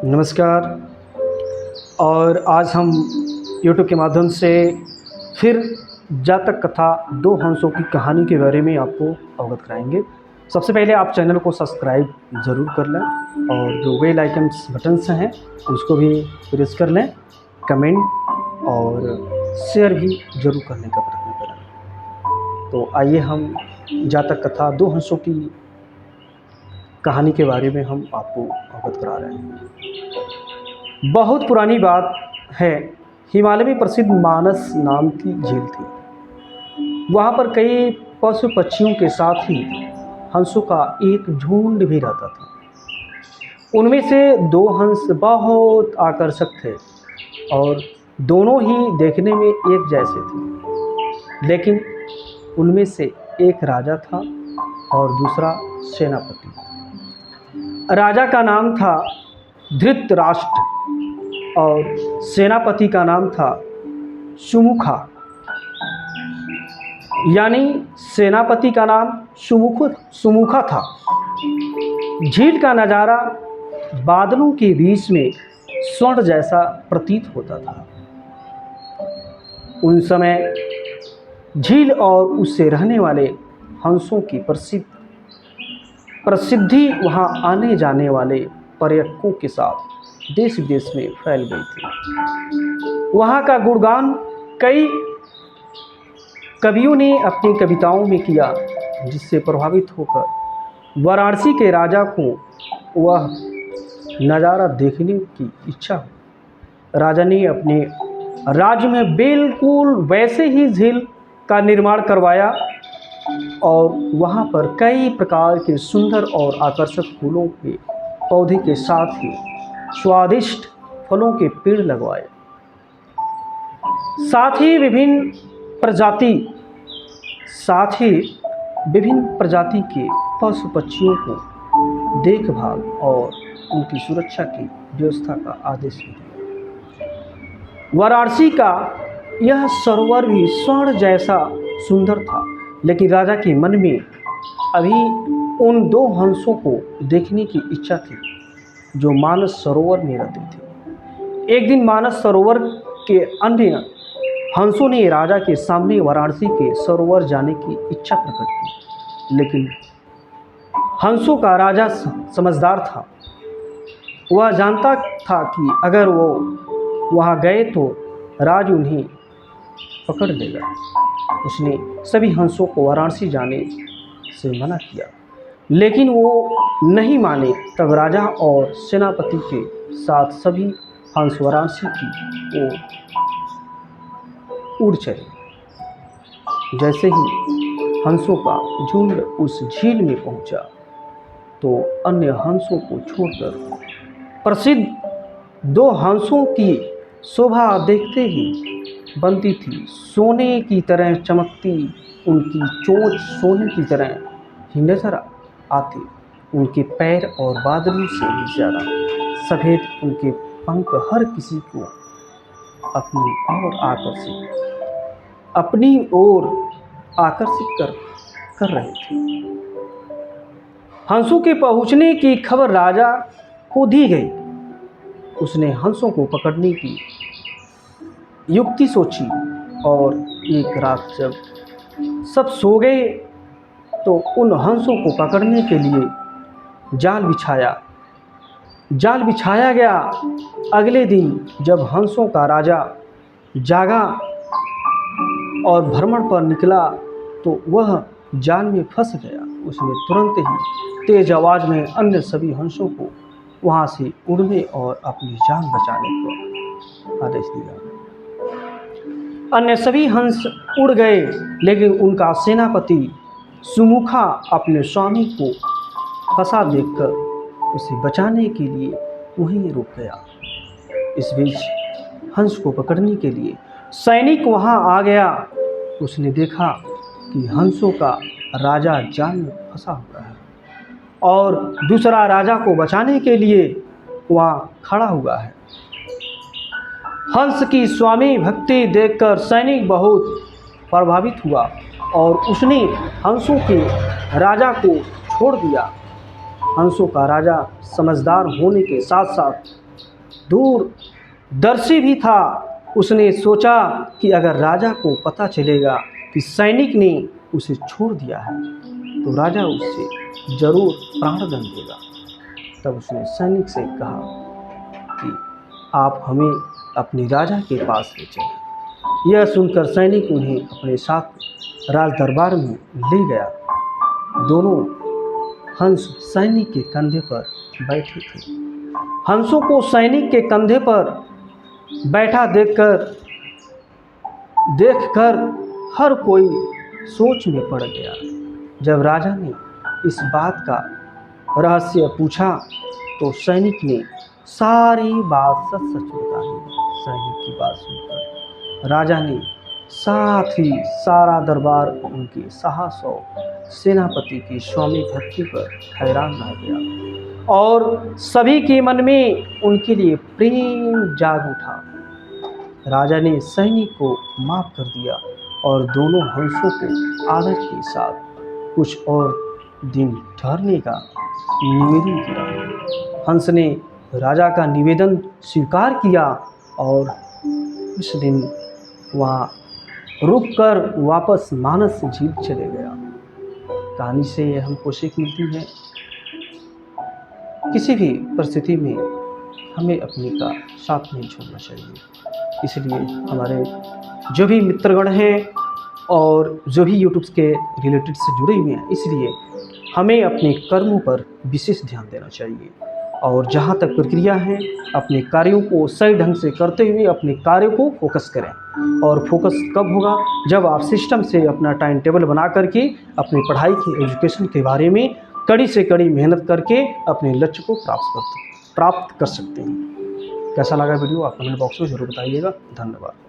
नमस्कार। और आज हम YouTube के माध्यम से फिर जातक कथा दो हंसों की कहानी के बारे में आपको अवगत कराएंगे। सबसे पहले आप चैनल को सब्सक्राइब ज़रूर कर लें और जो बेल आइकन्स बटन्स हैं उसको भी प्रेस कर लें, कमेंट और शेयर भी ज़रूर करने का प्रयत्न करें। तो आइए हम जातक कथा दो हंसों की कहानी के बारे में हम आपको अवगत करा रहे हैं। बहुत पुरानी बात है, हिमालय में प्रसिद्ध मानस नाम की झील थी। वहाँ पर कई पशु पक्षियों के साथ ही हंसों का एक झुंड भी रहता था। उनमें से दो हंस बहुत आकर्षक थे और दोनों ही देखने में एक जैसे थे। लेकिन उनमें से एक राजा था और दूसरा सेनापति। राजा का नाम था धृतराष्ट्र और सेनापति का नाम था सुमुखा। यानी सेनापति का नाम सुमुखा था। झील का नज़ारा बादलों के बीच में स्वर्ण जैसा प्रतीत होता था। उन समय झील और उससे रहने वाले हंसों की प्रसिद्धि वहां आने जाने वाले पर्यटकों के साथ देश विदेश में फैल गई थी। वहां का गुणगान कई कवियों ने अपनी कविताओं में किया, जिससे प्रभावित होकर वाराणसी के राजा को वह नज़ारा देखने की इच्छा हुई। राजा ने अपने राज्य में बिल्कुल वैसे ही झील का निर्माण करवाया और वहाँ पर कई प्रकार के सुंदर और आकर्षक फूलों के पौधे के साथ ही स्वादिष्ट फलों के पेड़ लगवाए। साथ ही विभिन्न प्रजाति के पशु पक्षियों को देखभाल और उनकी सुरक्षा की व्यवस्था का आदेश दिया। वाराणसी का यह सरोवर भी स्वर्ण जैसा सुंदर था, लेकिन राजा के मन में अभी उन दो हंसों को देखने की इच्छा थी जो मानस सरोवर में रहते थे। एक दिन मानस सरोवर के अन्य हंसों ने राजा के सामने वाराणसी के सरोवर जाने की इच्छा प्रकट की, लेकिन हंसों का राजा समझदार था। वह जानता था कि अगर वो वहाँ गए तो राज उन्हें पकड़ लेगा। उसने सभी हंसों को वाराणसी जाने से मना किया, लेकिन वो नहीं माने। तब राजा और सेनापति के साथ सभी हंस वाराणसी की ओर उड़ चले। जैसे ही हंसों का झुंड उस झील में पहुंचा तो अन्य हंसों को छोड़कर प्रसिद्ध दो हंसों की शोभा देखते ही बनती थी। सोने की तरह चमकती उनकी चोंच सोने की तरह ही नजर आती। उनके पैर और बादलों से भी ज़्यादा सफ़ेद उनके पंख हर किसी को अपनी ओर आकर्षित कर रहे थे। हंसों के पहुंचने की खबर राजा को दी गई। उसने हंसों को पकड़ने की युक्ति सोची और एक रात जब सब सो गए तो उन हंसों को पकड़ने के लिए जाल बिछाया गया। अगले दिन जब हंसों का राजा जागा और भ्रमण पर निकला तो वह जाल में फंस गया। उसने तुरंत ही तेज आवाज़ में अन्य सभी हंसों को वहाँ से उड़ने और अपनी जान बचाने का आदेश दिया। अन्य सभी हंस उड़ गए, लेकिन उनका सेनापति सुमुखा अपने स्वामी को फंसा देखकर उसे बचाने के लिए वहीं रुक गया। इस बीच हंस को पकड़ने के लिए सैनिक वहां आ गया। उसने देखा कि हंसों का राजा जाल में फंसा हुआ है और दूसरा राजा को बचाने के लिए वहां खड़ा हुआ है। हंस की स्वामी भक्ति देखकर सैनिक बहुत प्रभावित हुआ और उसने हंसों के राजा को छोड़ दिया। हंसों का राजा समझदार होने के साथ साथ दूरदर्शी भी था। उसने सोचा कि अगर राजा को पता चलेगा कि सैनिक ने उसे छोड़ दिया है तो राजा उससे ज़रूर प्राणदंड देगा। तब उसने सैनिक से कहा कि आप हमें अपने राजा के पास ले चलें। यह सुनकर सैनिक उन्हें अपने साथ राज दरबार में ले गया। दोनों हंस सैनिक के कंधे पर बैठे थे। हंसों को सैनिक के कंधे पर बैठा देखकर हर कोई सोच में पड़ गया। जब राजा ने इस बात का रहस्य पूछा तो सैनिक ने सारी बात सच सच बता दी। सैनिक की बात सुनकर राजा ने साथ ही सारा दरबार उनके साहस और सेनापति की स्वामी भक्ति पर हैरान रह गया और सभी के मन में उनके लिए प्रेम जाग उठा। राजा ने सैनिक को माफ कर दिया और दोनों हंसों को आदर के साथ कुछ और दिन ठहरने का निवेदन किया। हंस ने राजा का निवेदन स्वीकार किया और उस दिन वहाँ रुककर वापस मानस झील चले गया। कहानी से हमको सीख मिलती है, किसी भी परिस्थिति में हमें अपने का साथ नहीं छोड़ना चाहिए। इसलिए हमारे जो भी मित्रगण हैं और जो भी यूट्यूब के रिलेटेड से जुड़े हुए हैं, इसलिए हमें अपने कर्मों पर विशेष ध्यान देना चाहिए और जहाँ तक प्रक्रिया है अपने कार्यों को सही ढंग से करते हुए अपने कार्यों को फोकस करें। और फोकस कब होगा? जब आप सिस्टम से अपना टाइम टेबल बना करके अपनी पढ़ाई की एजुकेशन के बारे में कड़ी से कड़ी मेहनत करके अपने लक्ष्य को प्राप्त कर सकते हैं। कैसा लगा वीडियो आप कमेंट बॉक्स में ज़रूर बताइएगा। धन्यवाद।